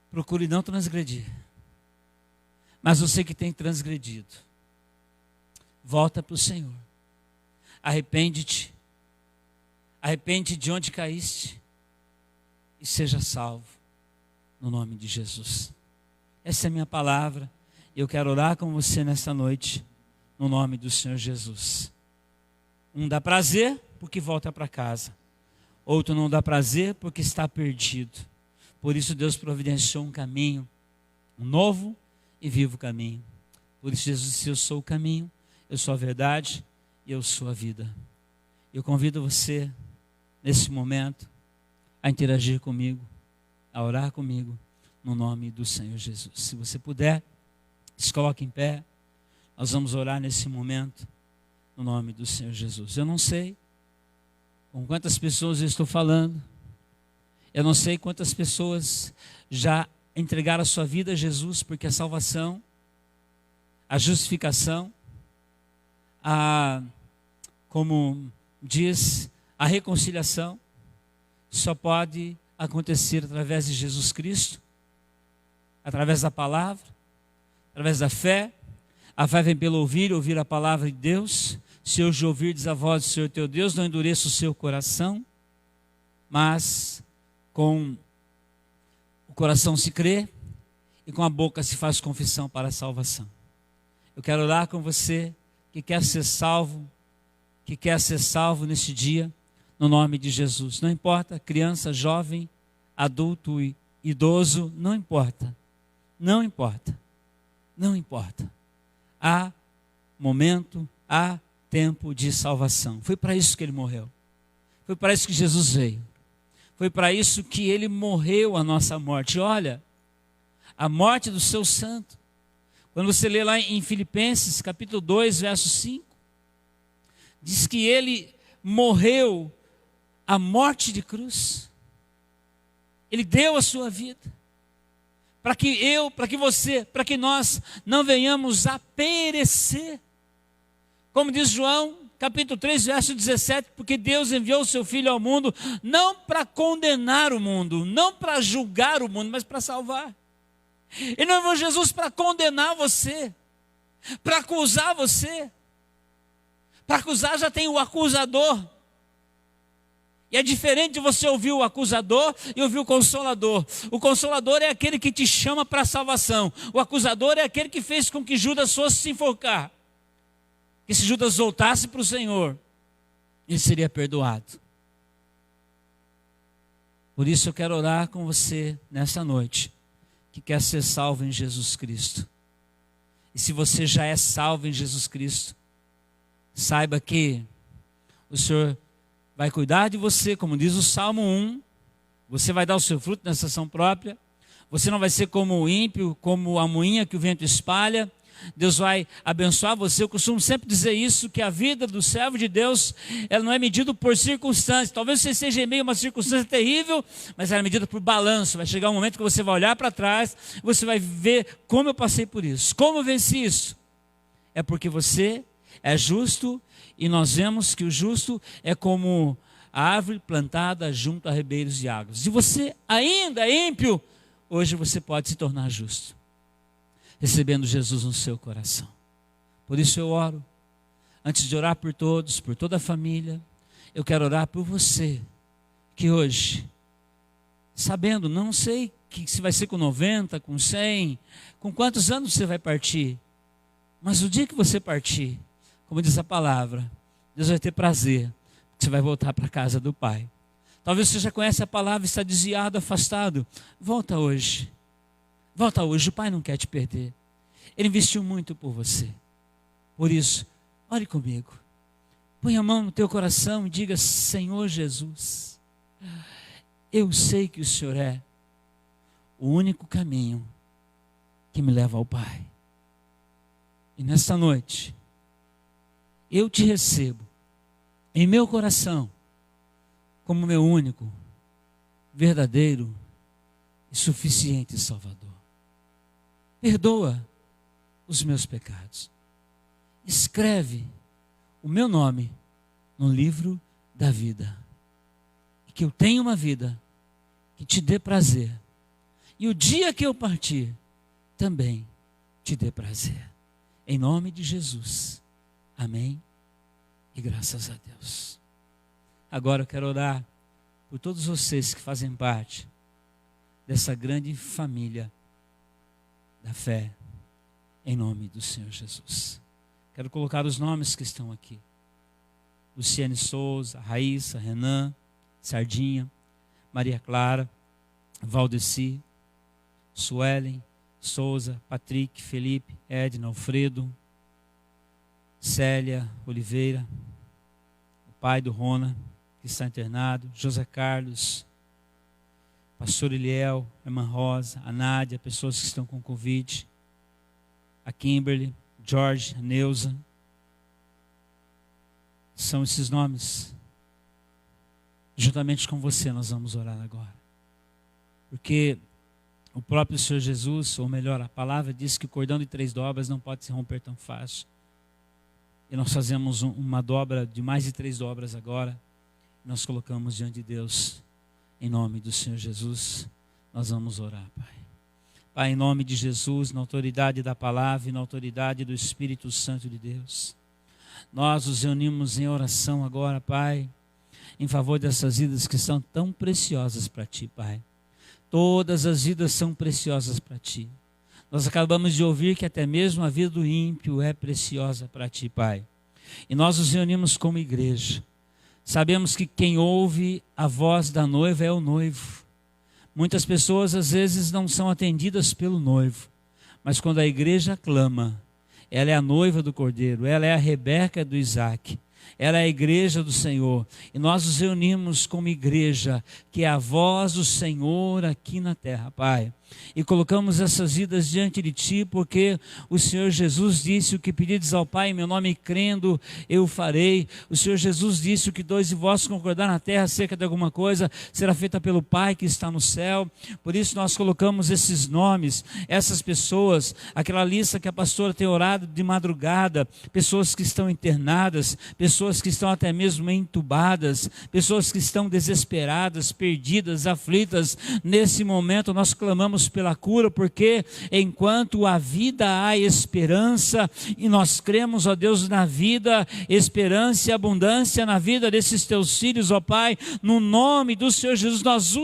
procure não transgredir. Mas você que tem transgredido, volta para o Senhor, arrepende-te de onde caíste e seja salvo. No nome de Jesus. Essa é a minha palavra. Eu quero orar com você nesta noite, no nome do Senhor Jesus. Um dá prazer porque volta para casa. Outro não dá prazer porque está perdido. Por isso Deus providenciou um caminho, um novo e vivo caminho. Por isso Jesus disse: eu sou o caminho, eu sou a verdade e eu sou a vida. Eu convido você, nesse momento, a interagir comigo, a orar comigo, no nome do Senhor Jesus. Se você puder, se coloque em pé. Nós vamos orar nesse momento, no nome do Senhor Jesus. Eu não sei com quantas pessoas eu estou falando, eu não sei quantas pessoas já entregaram a sua vida a Jesus, porque a salvação, a justificação, como diz, a reconciliação só pode acontecer através de Jesus Cristo, através da palavra, através da fé. A fé vem pelo ouvir, ouvir a palavra de Deus. Se hoje ouvirdes a voz do Senhor teu Deus, não endureça o seu coração, mas com o coração se crê e com a boca se faz confissão para a salvação. Eu quero orar com você que quer ser salvo, neste dia, no nome de Jesus. Não importa, criança, jovem, adulto e idoso, não importa. Não importa. Não importa. Há momento, há tempo de salvação. Foi para isso que ele morreu. Foi para isso que Jesus veio. Foi para isso que ele morreu a nossa morte. Olha, a morte do seu santo. Quando você lê lá em Filipenses, capítulo 2, verso 5, diz que ele morreu a morte de cruz. Ele deu a sua vida. Para que você, para que nós não venhamos a perecer. Como diz João, capítulo 3, verso 17, porque Deus enviou o seu Filho ao mundo, não para condenar o mundo, não para julgar o mundo, mas para salvar. Ele não enviou Jesus para condenar você, para acusar você. Para acusar já tem o acusador. E é diferente de você ouvir o acusador e ouvir o consolador. O consolador é aquele que te chama para a salvação. O acusador é aquele que fez com que Judas fosse se enforcar. Que se Judas voltasse para o Senhor, ele seria perdoado. Por isso eu quero orar com você nessa noite, que quer ser salvo em Jesus Cristo. E se você já é salvo em Jesus Cristo, saiba que o Senhor vai cuidar de você, como diz o Salmo 1. Você vai dar o seu fruto na estação própria. Você não vai ser como o ímpio, como a moinha que o vento espalha. Deus vai abençoar você. Eu costumo sempre dizer isso, que a vida do servo de Deus, ela não é medida por circunstâncias. Talvez você esteja em meio a uma circunstância terrível, mas ela é medida por balanço. Vai chegar um momento que você vai olhar para trás, você vai ver como eu passei por isso, como eu venci isso. É porque você é justo, e nós vemos que o justo é como a árvore plantada junto a ribeiros de águas. Se você ainda é ímpio, hoje você pode se tornar justo, recebendo Jesus no seu coração. Por isso eu oro, antes de orar por todos, por toda a família, eu quero orar por você, que hoje, sabendo, não sei que se vai ser com 90, com 100, com quantos anos você vai partir, mas o dia que você partir, como diz a palavra, Deus vai ter prazer, porque você vai voltar para a casa do Pai. Talvez você já conhece a palavra, está desviado, afastado. Volta hoje. Volta hoje, o Pai não quer te perder. Ele investiu muito por você. Por isso, ore comigo. Põe a mão no teu coração e diga: Senhor Jesus, eu sei que o Senhor é o único caminho que me leva ao Pai. E nesta noite, eu te recebo em meu coração como meu único, verdadeiro e suficiente Salvador. Perdoa os meus pecados. Escreve o meu nome no livro da vida. E que eu tenha uma vida que te dê prazer. E o dia que eu partir, também te dê prazer. Em nome de Jesus. Amém. E graças a Deus. Agora eu quero orar por todos vocês que fazem parte dessa grande família da fé, em nome do Senhor Jesus. Quero colocar os nomes que estão aqui: Luciane Souza, Raíssa, Renan, Sardinha, Maria Clara, Valdeci, Suelen, Souza, Patrick, Felipe, Edna, Alfredo, Célia Oliveira, o pai do Rona, que está internado, José Carlos, pastor Eliel, irmã Rosa, a Nádia, pessoas que estão com Covid, a Kimberly, George, a Neuza, são esses nomes. Juntamente com você nós vamos orar agora. Porque o próprio Senhor Jesus, ou melhor, a palavra diz que o cordão de 3 dobras não pode se romper tão fácil. E nós fazemos uma dobra de mais de 3 dobras agora. Nós colocamos diante de Deus, em nome do Senhor Jesus, nós vamos orar, Pai. Pai, em nome de Jesus, na autoridade da palavra e na autoridade do Espírito Santo de Deus, nós nos reunimos em oração agora, Pai, em favor dessas vidas que são tão preciosas para Ti, Pai. Todas as vidas são preciosas para Ti. Nós acabamos de ouvir que até mesmo a vida do ímpio é preciosa para Ti, Pai. E nós nos reunimos como igreja. Sabemos que quem ouve a voz da noiva é o noivo. Muitas pessoas às vezes não são atendidas pelo noivo. Mas quando a igreja clama, ela é a noiva do Cordeiro, ela é a Rebeca do Isaac. Ela é a igreja do Senhor. E nós nos reunimos como igreja, que é a voz do Senhor aqui na terra, Pai. E colocamos essas vidas diante de Ti, porque o Senhor Jesus disse: o que pedides ao Pai em meu nome, crendo, eu farei. O Senhor Jesus disse: o que 2 de vós concordar na terra acerca de alguma coisa, será feita pelo Pai que está no céu. Por isso nós colocamos esses nomes, essas pessoas, aquela lista que a pastora tem orado de madrugada, pessoas que estão internadas, pessoas que estão até mesmo entubadas, pessoas que estão desesperadas, perdidas, aflitas. Nesse momento nós clamamos pela cura, porque enquanto a vida há esperança, e nós cremos, ó Deus, na vida, esperança e abundância na vida desses Teus filhos, ó Pai, no nome do Senhor Jesus, nós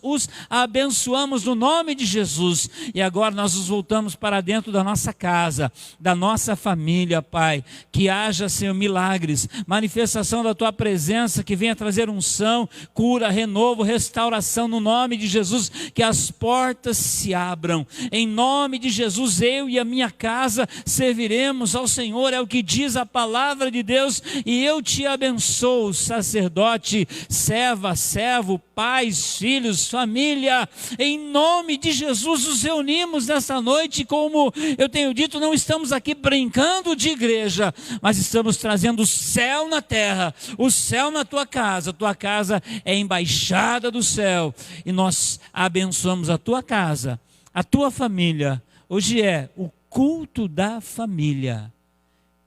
os abençoamos no nome de Jesus. E agora nós nos voltamos para dentro da nossa casa, da nossa família, Pai, que haja, Senhor, milagres, manifestação da Tua presença, que venha trazer unção, cura, renovo, restauração no nome de Jesus, que as portas se abram, em nome de Jesus. Eu e a minha casa serviremos ao Senhor, é o que diz a palavra de Deus. E eu Te abençoo, sacerdote, serva, servo, pais, filhos, família, em nome de Jesus. Nos reunimos nesta noite, como eu tenho dito, não estamos aqui brincando de igreja, mas estamos trazendo o céu na terra, o céu na Tua casa. Tua casa é a embaixada do céu, e nós abençoamos a Tua casa, a Tua família. Hoje é o culto da família.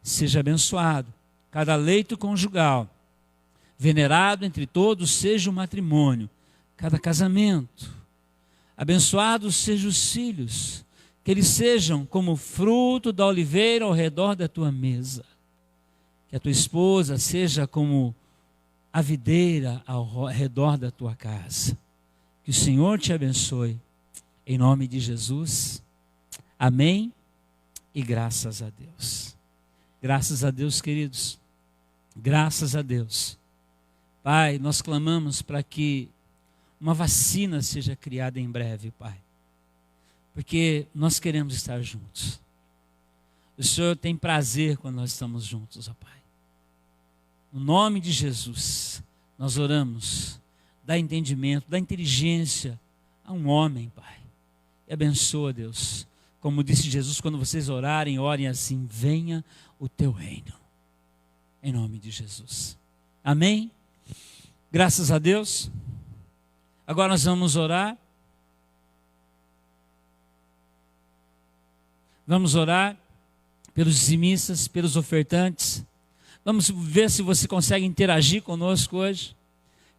Seja abençoado cada leito conjugal, venerado entre todos seja o matrimônio, cada casamento. Abençoados sejam os filhos, que eles sejam como fruto da oliveira ao redor da Tua mesa. Que a Tua esposa seja como a videira ao redor da Tua casa. Que o Senhor te abençoe, em nome de Jesus. Amém e graças a Deus. Graças a Deus, queridos. Graças a Deus. Pai, nós clamamos para que uma vacina seja criada em breve, Pai. Porque nós queremos estar juntos. O Senhor tem prazer quando nós estamos juntos, ó Pai. No nome de Jesus, nós oramos. Dá entendimento, dá inteligência a um homem, Pai. E abençoa, Deus. Como disse Jesus, quando vocês orarem, orem assim: venha o Teu reino. Em nome de Jesus. Amém? Graças a Deus. Agora nós vamos orar. Vamos orar pelos dizimistas, pelos ofertantes. Vamos ver se você consegue interagir conosco hoje.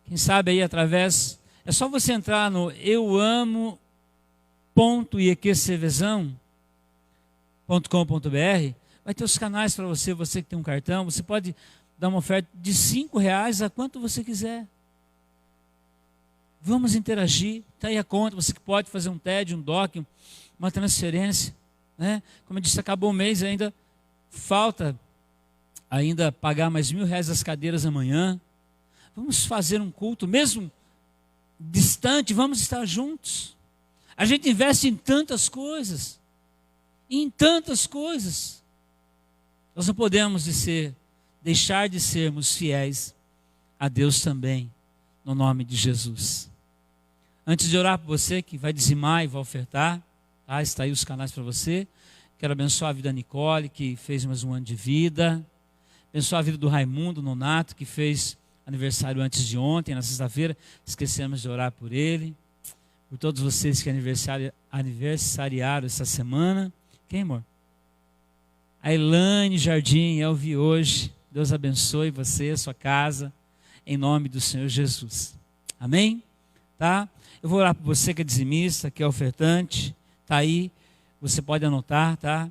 Quem sabe aí através... É só você entrar no euamo.ieqcvezão.com.br. Vai ter os canais para você, você que tem um cartão. Você pode dar uma oferta de R$5 a quanto você quiser. Vamos interagir. Está aí a conta, você que pode fazer um TED, um DOC, uma transferência. Né? Como eu disse, acabou o mês, ainda falta ainda pagar mais R$1.000 as cadeiras amanhã. Vamos fazer um culto, mesmo distante, vamos estar juntos. A gente investe em tantas coisas. Nós não podemos deixar de sermos fiéis a Deus também, no nome de Jesus. Antes de orar por você que vai dizimar e vai ofertar, tá? Está aí os canais para você. Quero abençoar a vida da Nicole, que fez mais um ano de vida. Abençoa a vida do Raimundo Nonato, que fez aniversário antes de ontem, na sexta-feira. Esquecemos de orar por ele. Por todos vocês que aniversariaram essa semana. Quem, amor? A Elaine Jardim, eu vi hoje. Deus abençoe você, a sua casa, em nome do Senhor Jesus. Amém? Tá? Eu vou orar por você que é dizimista, que é ofertante. Tá aí, você pode anotar, tá?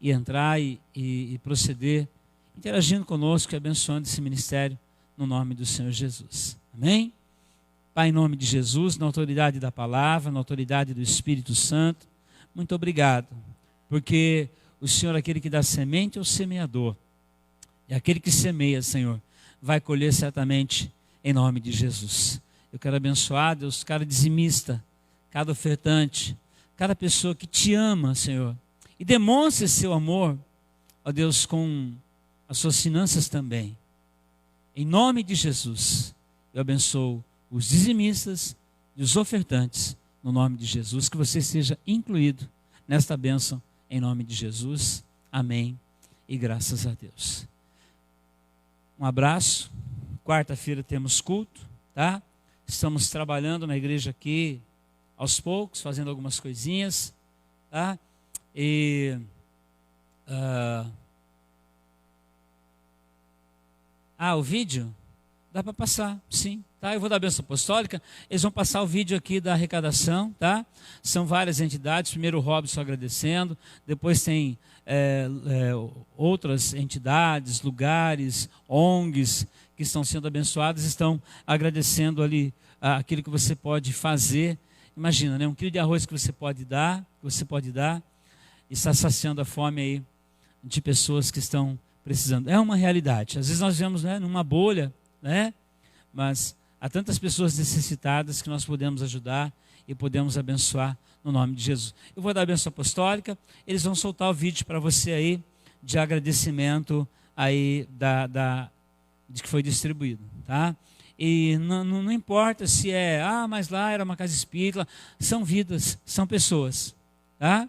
E entrar e proceder, interagindo conosco e abençoando esse ministério no nome do Senhor Jesus. Amém? Pai, em nome de Jesus, na autoridade da palavra, na autoridade do Espírito Santo, muito obrigado, porque o Senhor é aquele que dá semente ao semeador, e aquele que semeia, Senhor, vai colher certamente em nome de Jesus. Eu quero abençoar, Deus, cada dizimista, cada ofertante, cada pessoa que te ama, Senhor, e demonstre seu amor, ó Deus, com as suas finanças também. Em nome de Jesus, eu abençoo os dizimistas e os ofertantes, no nome de Jesus, que você seja incluído nesta bênção, em nome de Jesus. Amém e graças a Deus. Um abraço. Quarta-feira temos culto, tá? Estamos trabalhando na igreja aqui, aos poucos, fazendo algumas coisinhas, tá? E o vídeo dá para passar, sim, tá? Eu vou dar a bênção apostólica, eles vão passar o vídeo aqui da arrecadação, tá? São várias entidades, primeiro o Robson agradecendo, depois tem outras entidades, lugares, ONGs que estão sendo abençoadas, estão agradecendo ali aquilo que você pode fazer. Imagina, né? 1 quilo de arroz que você pode dar, e está saciando a fome aí de pessoas que estão precisando. É uma realidade. Às vezes nós vemos, né, numa bolha, né? Mas há tantas pessoas necessitadas que nós podemos ajudar e podemos abençoar no nome de Jesus. Eu vou dar a bênção apostólica, eles vão soltar o vídeo para você aí de agradecimento aí de que foi distribuído, tá? E não importa se mas lá era uma casa espírita, são vidas, são pessoas, tá?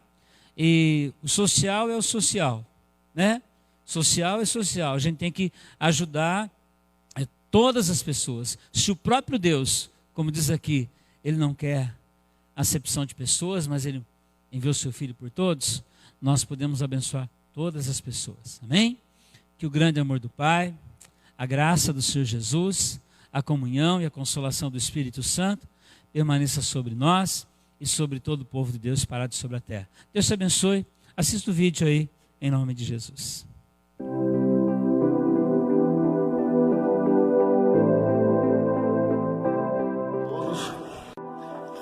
E o social é o social, né? Social é social, a gente tem que ajudar todas as pessoas. Se o próprio Deus, como diz aqui, Ele não quer acepção de pessoas, mas Ele enviou o seu Filho por todos, nós podemos abençoar todas as pessoas, amém? Que o grande amor do Pai, a graça do Senhor Jesus, a comunhão e a consolação do Espírito Santo permaneça sobre nós e sobre todo o povo de Deus parado sobre a terra. Deus te abençoe. Assista o vídeo aí, em nome de Jesus.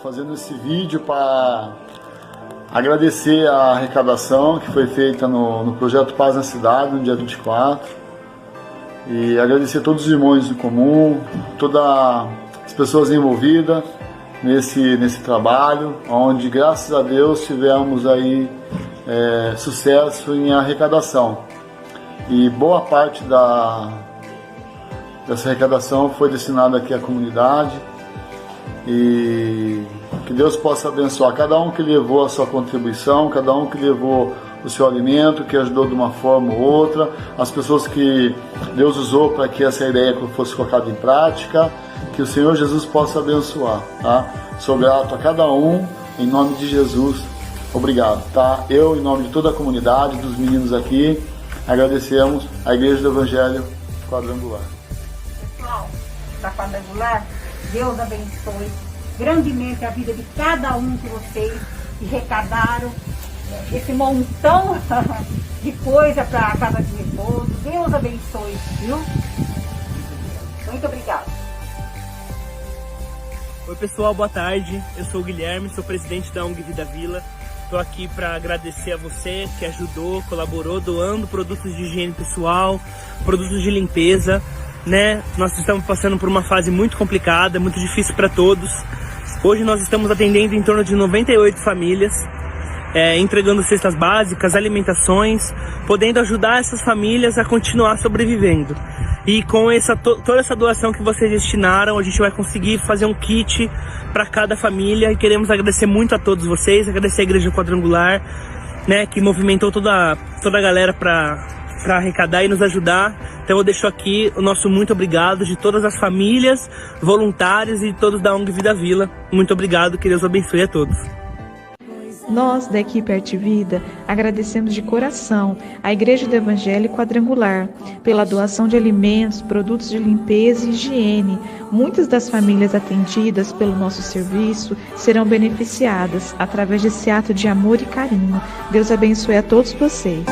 Fazendo esse vídeo para agradecer a arrecadação que foi feita no Projeto Paz na Cidade, no dia 24. E agradecer a todos os irmãos em comum, todas as pessoas envolvidas nesse trabalho, onde graças a Deus tivemos aí sucesso em arrecadação. E boa parte dessa arrecadação foi destinada aqui à comunidade. E que Deus possa abençoar cada um que levou a sua contribuição, cada um que levou o seu alimento, que ajudou de uma forma ou outra, as pessoas que Deus usou para que essa ideia fosse colocada em prática, que o Senhor Jesus possa abençoar, tá? Sou grato a cada um, em nome de Jesus, obrigado, tá? Eu, em nome de toda a comunidade, dos meninos aqui, agradecemos a Igreja do Evangelho Quadrangular. Pessoal da Quadrangular, Deus abençoe grandemente a vida de cada um de vocês que arrecadaram esse montão de coisa para a casa de repouso. Deus abençoe, viu? Muito obrigada. Oi pessoal, boa tarde. Eu sou o Guilherme, sou presidente da ONG Vida Vila. Estou aqui para agradecer a você que ajudou, colaborou, doando produtos de higiene pessoal, produtos de limpeza, né? Nós estamos passando por uma fase muito complicada, muito difícil para todos. Hoje nós estamos atendendo em torno de 98 famílias, entregando cestas básicas, alimentações, podendo ajudar essas famílias a continuar sobrevivendo. E com toda essa doação que vocês destinaram, a gente vai conseguir fazer um kit para cada família. E queremos agradecer muito a todos vocês, agradecer a Igreja Quadrangular, né, que movimentou toda a galera para para arrecadar e nos ajudar. Então eu deixo aqui o nosso muito obrigado de todas as famílias, voluntários e todos da ONG Vida Vila. Muito obrigado, que Deus abençoe a todos. Nós, da equipe Arte Vida, agradecemos de coração à Igreja do Evangelho Quadrangular pela doação de alimentos, produtos de limpeza e higiene. Muitas das famílias atendidas pelo nosso serviço serão beneficiadas através desse ato de amor e carinho. Deus abençoe a todos vocês.